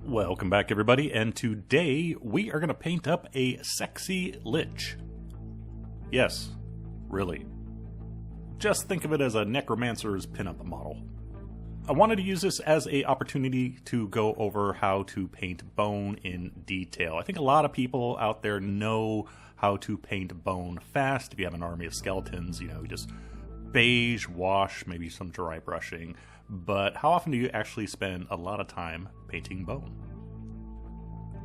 Welcome back, everybody, and today we are going to paint up a sexy Lich. Yes, really. Just think of it as a necromancer's pinup model. I wanted to use this as an opportunity to go over how to paint bone in detail. I think a lot of people out there know how to paint bone fast. If you have an army of skeletons, you just beige, wash, maybe some dry brushing. But how often do you actually spend a lot of time painting bone?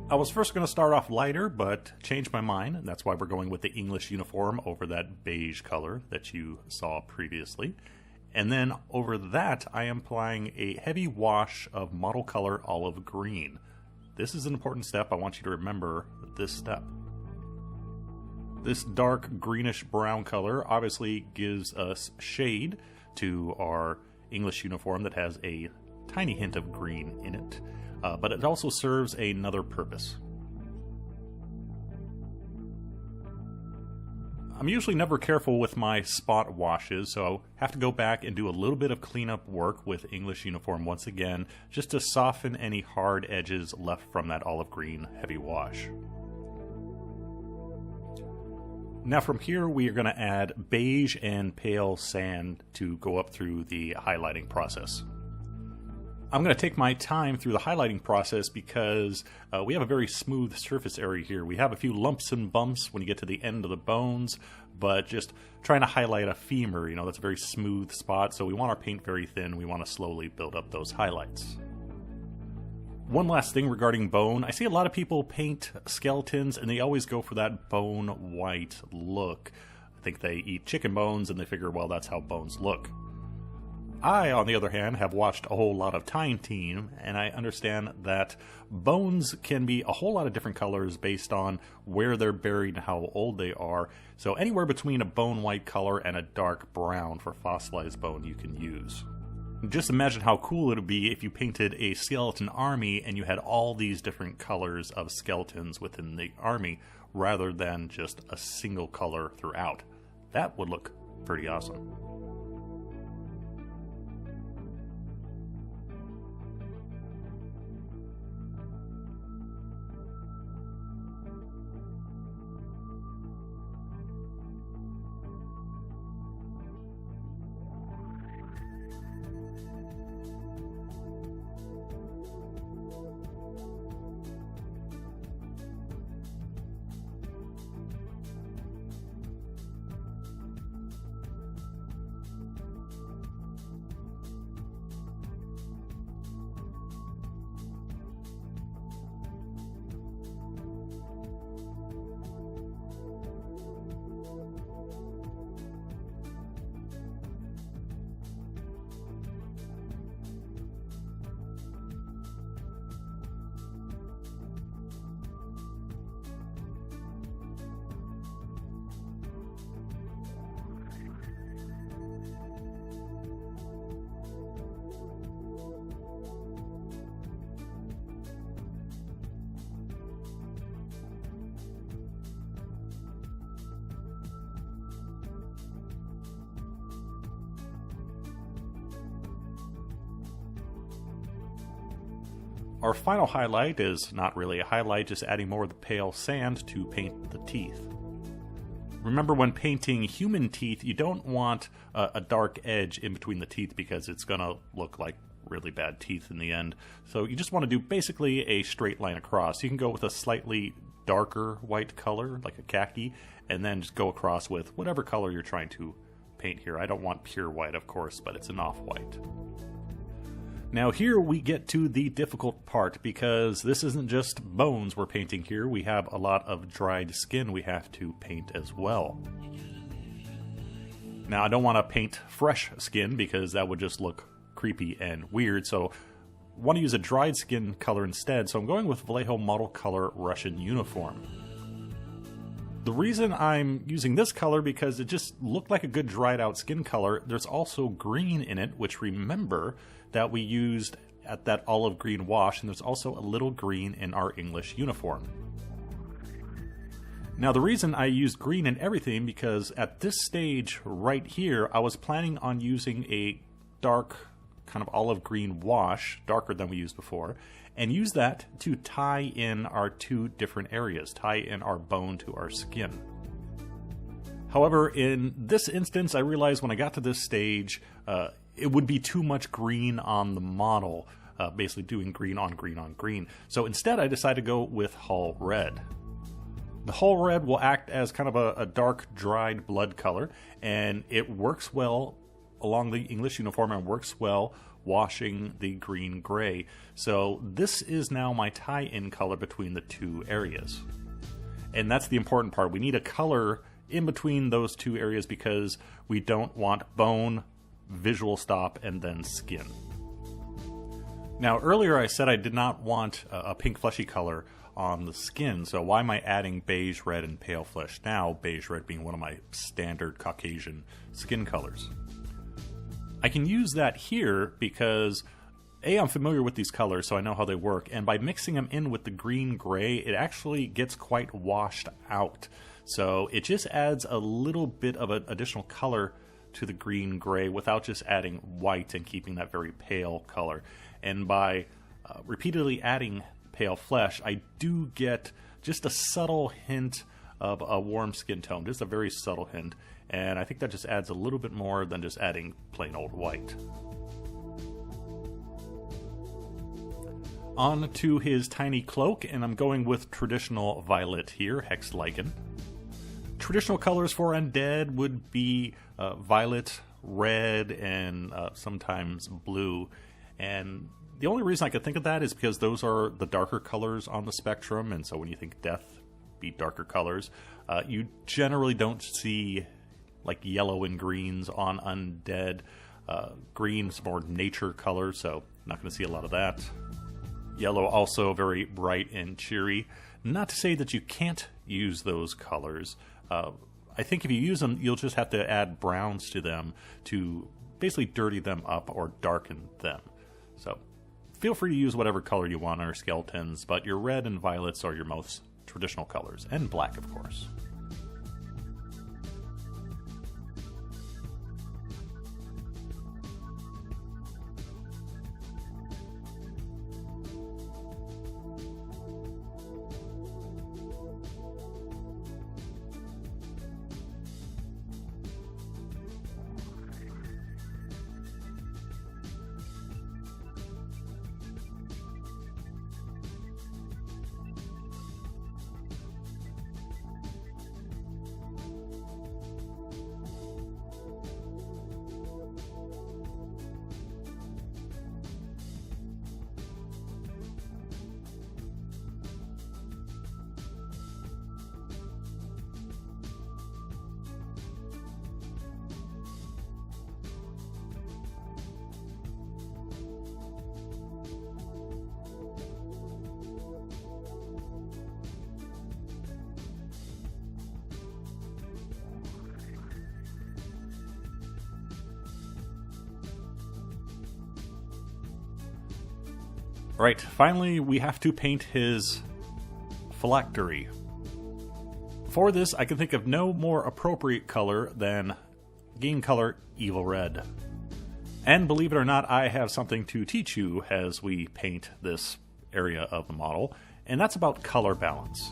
I was first going to start off lighter, but changed my mind, and that's why we're going with the English uniform over that beige color that you saw previously. And then over that, I am applying a heavy wash of model color olive green. This is an important step. I want you to remember this step. This dark greenish brown color obviously gives us shade to our English uniform that has a tiny hint of green in it, but it also serves another purpose. I'm usually never careful with my spot washes, so I have to go back and do a little bit of cleanup work with English uniform once again, just to soften any hard edges left from that olive green heavy wash. Now from here we are going to add beige and pale sand to go up through the highlighting process. I'm going to take my time through the highlighting process because we have a very smooth surface area here. We have a few lumps and bumps when you get to the end of the bones, but just trying to highlight a femur, that's a very smooth spot, so we want our paint very thin. We want to slowly build up those highlights. One last thing regarding bone, I see a lot of people paint skeletons and they always go for that bone white look. I think they eat chicken bones and they figure, well, that's how bones look. I, on the other hand, have watched a whole lot of Time Team, and I understand that bones can be a whole lot of different colors based on where they're buried and how old they are. So anywhere between a bone white color and a dark brown for fossilized bone you can use. Just imagine how cool it would be if you painted a skeleton army and you had all these different colors of skeletons within the army rather than just a single color throughout. That would look pretty awesome. Our final highlight is not really a highlight, just adding more of the pale sand to paint the teeth. Remember, when painting human teeth, you don't want a dark edge in between the teeth because it's going to look like really bad teeth in the end. So you just want to do basically a straight line across. You can go with a slightly darker white color, like a khaki, and then just go across with whatever color you're trying to paint here. I don't want pure white, of course, but it's an off-white. Now here we get to the difficult part, because this isn't just bones we're painting here. We have a lot of dried skin we have to paint as well. Now I don't want to paint fresh skin because that would just look creepy and weird, so I want to use a dried skin color instead, so I'm going with Vallejo Model Color Russian Uniform. The reason I'm using this color because it just looked like a good dried out skin color. There's also green in it, which remember that we used at that olive green wash, and there's also a little green in our English uniform. Now the reason I used green in everything, because at this stage right here, I was planning on using a dark kind of olive green wash, darker than we used before, and use that to tie in our two different areas, tie in our bone to our skin. However, in this instance, I realized when I got to this stage, it would be too much green on the model, basically doing green on green on green. So instead, I decided to go with Hull Red. The Hull Red will act as kind of a dark, dried blood color, and it works well along the English uniform and works well washing the green-gray. So this is now my tie-in color between the two areas. And that's the important part. We need a color in between those two areas because we don't want bone, visual stop, and then skin. Now earlier I said I did not want a pink fleshy color on the skin, so why am I adding beige red and pale flesh now, beige red being one of my standard Caucasian skin colors? I can use that here because A, I'm familiar with these colors, so I know how they work, and by mixing them in with the green-gray, it actually gets quite washed out. So it just adds a little bit of an additional color to the green-gray without just adding white and keeping that very pale color. And by repeatedly adding pale flesh, I do get just a subtle hint of a warm skin tone, just a very subtle hint. And I think that just adds a little bit more than just adding plain old white. On to his tiny cloak, and I'm going with traditional violet here, Hex Lichen. Traditional colors for undead would be violet, red, and sometimes blue. And the only reason I could think of that is because those are the darker colors on the spectrum, and so when you think death, be darker colors. You generally don't see like yellow and greens on undead. Green's more nature color, so not going to see a lot of that. Yellow also very bright and cheery. Not to say that you can't use those colors. I think if you use them, you'll just have to add browns to them to basically dirty them up or darken them. So feel free to use whatever color you want on our skeletons, but your red and violets are your most traditional colors, and black, of course. Right, finally we have to paint his phylactery. For this, I can think of no more appropriate color than game color Evil Red. And believe it or not, I have something to teach you as we paint this area of the model, and that's about color balance.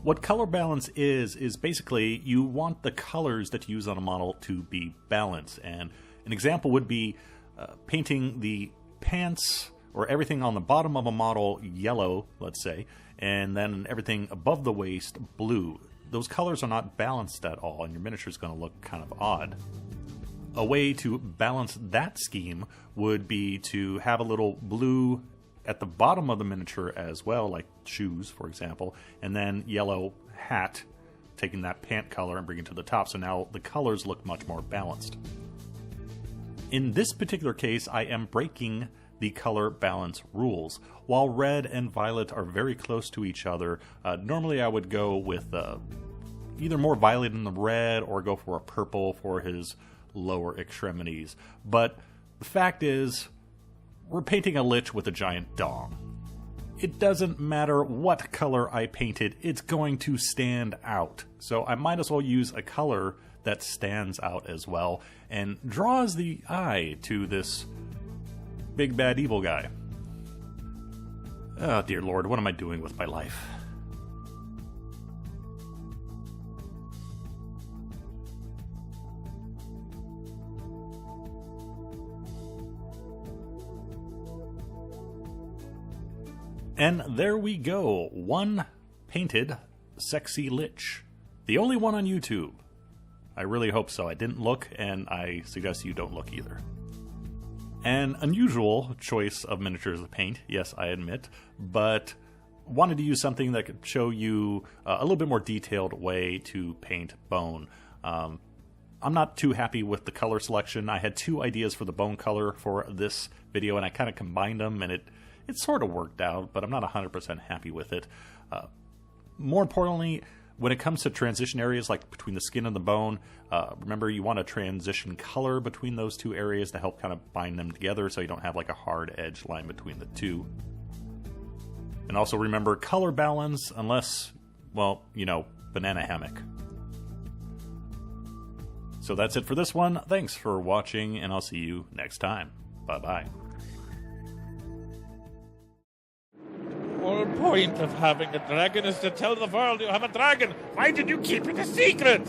What color balance is basically you want the colors that you use on a model to be balanced. And an example would be painting the pants or everything on the bottom of a model yellow, let's say, and then everything above the waist blue. Those colors are not balanced at all, and your miniature is going to look kind of odd. A way to balance that scheme would be to have a little blue at the bottom of the miniature as well, like shoes, for example, and then yellow hat, taking that pant color and bringing it to the top, so now the colors look much more balanced. In this particular case, I am breaking the color balance rules. While red and violet are very close to each other, normally I would go with either more violet in the red or go for a purple for his lower extremities. But the fact is, we're painting a Lich with a giant dong. it doesn't matter what color I painted, it's going to stand out. So I might as well use a color that stands out as well and draws the eye to this big bad evil guy. Oh dear Lord, what am I doing with my life? And there we go, one painted sexy Lich. The only one on YouTube. I really hope so. I didn't look, and I suggest you don't look either. An unusual choice of miniatures to paint, yes, I admit, but wanted to use something that could show you a little bit more detailed way to paint bone. I'm not too happy with the color selection. I had two ideas for the bone color for this video, and I kind of combined them, and it sort of worked out, but I'm not 100% happy with it. More importantly, when it comes to transition areas like between the skin and the bone, remember you want a transition color between those two areas to help kind of bind them together so you don't have like a hard edge line between the two. And also remember color balance unless, well, you know, banana hammock. So that's it for this one. Thanks for watching, and I'll see you next time. Bye-bye. The whole point of having a dragon is to tell the world you have a dragon. Why did you keep it a secret?